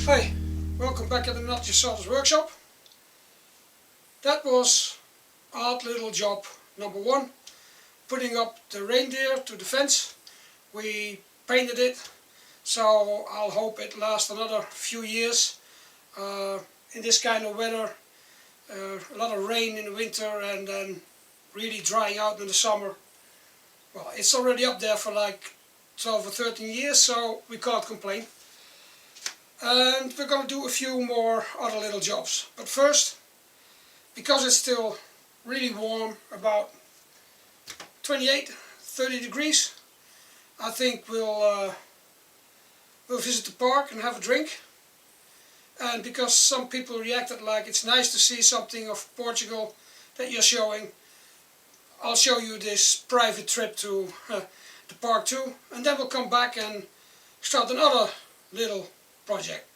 Hi, welcome back at the Just Sawdust workshop. That was odd little job number one, putting up the reindeer to the fence. We painted it, so I'll hope it lasts another few years. In this kind of weather, a lot of rain in the winter and then really drying out in the summer. Well, it's already up there for like 12 or 13 years, so we can't complain. And we're going to do a few more other little jobs. But first, because it's still really warm, about 28-30 degrees, I think we'll visit the park and have a drink. And because some people reacted like it's nice to see something of Portugal that you're showing, I'll show you this private trip to the park too, and then we'll come back and start another little project.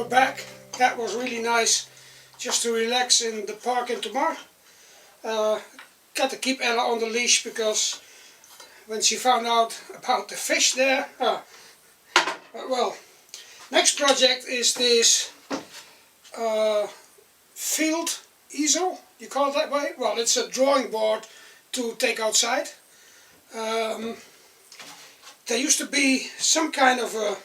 back. That was really nice just to relax in the park in Tomar. Got to keep Ella on the leash because when she found out about the fish there, well, next project is this field easel, you call it that way? Well, it's a drawing board to take outside. There used to be some kind of a,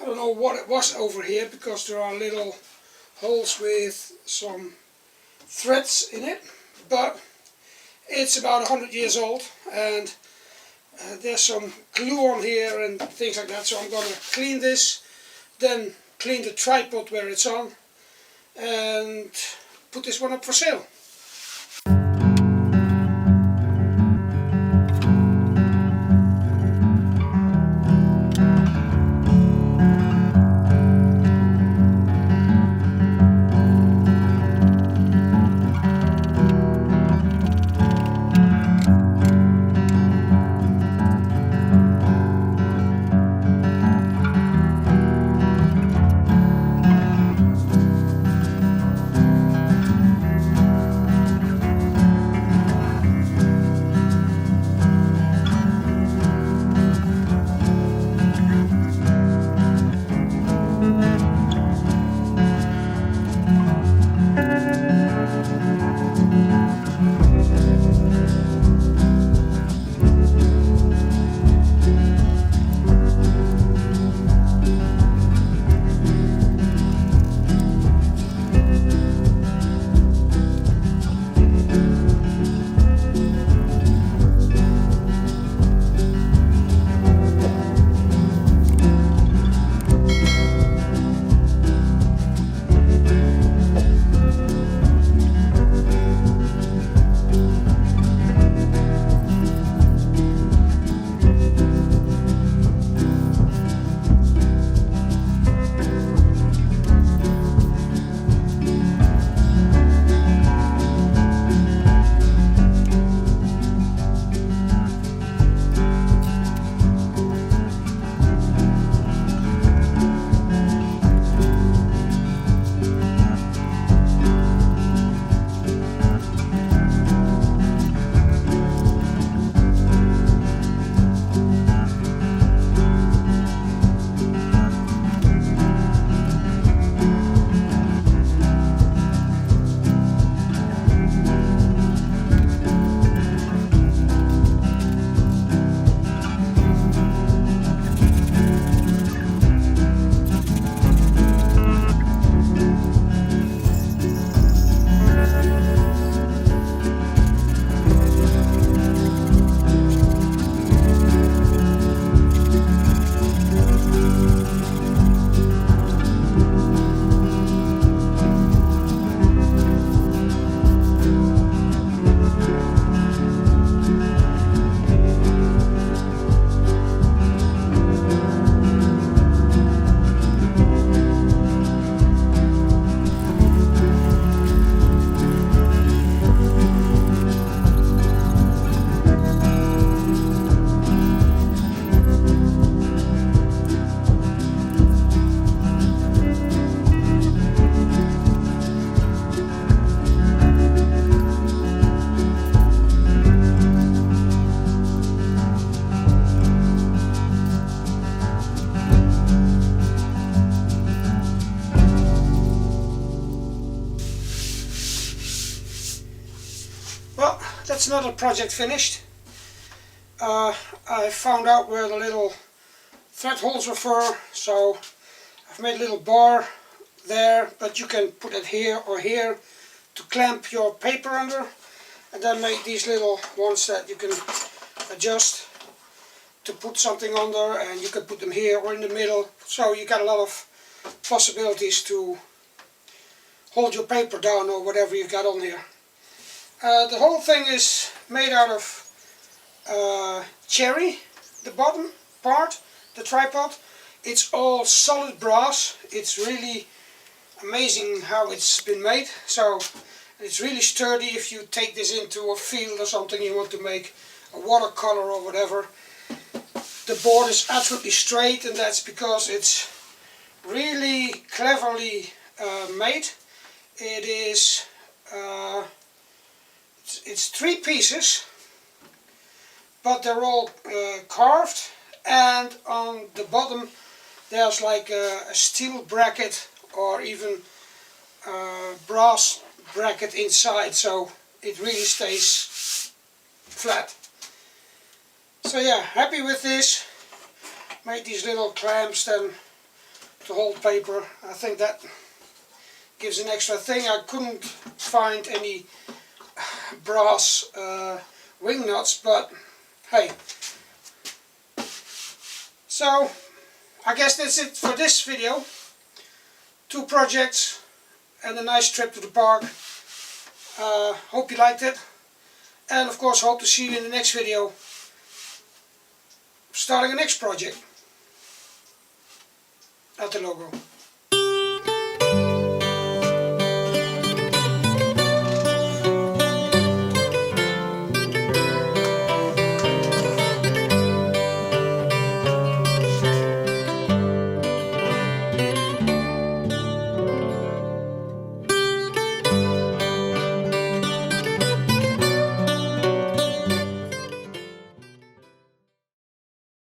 I don't know what it was over here, because there are little holes with some threads in it, but it's about 100 years old, and there's some glue on here and things like that, so I'm going to clean this, then clean the tripod where it's on, and put this one up for sale. That's another project finished. I found out where the little thread holes were for, so I've made a little bar there, but you can put it here or here to clamp your paper under, and then make these little ones that you can adjust to put something under, and you can put them here or in the middle, so you got a lot of possibilities to hold your paper down or whatever you got on here. The whole thing is made out of cherry, the bottom part, the tripod. It's all solid brass. It's really amazing how it's been made. So it's really sturdy if you take this into a field or something you want to make a watercolor or whatever. The board is absolutely straight, and that's because it's really cleverly made. It is it's 3 pieces, but they're all carved, and on the bottom there's like a steel bracket or even brass bracket inside, so it really stays flat. So yeah, happy with this. Made these little clamps then to hold paper. I think that gives an extra thing. I couldn't find any brass wing nuts, but hey. So I guess that's it for this video. 2 projects and a nice trip to the park. Hope you liked it, and of course hope to see you in the next video, starting a next project at the logo.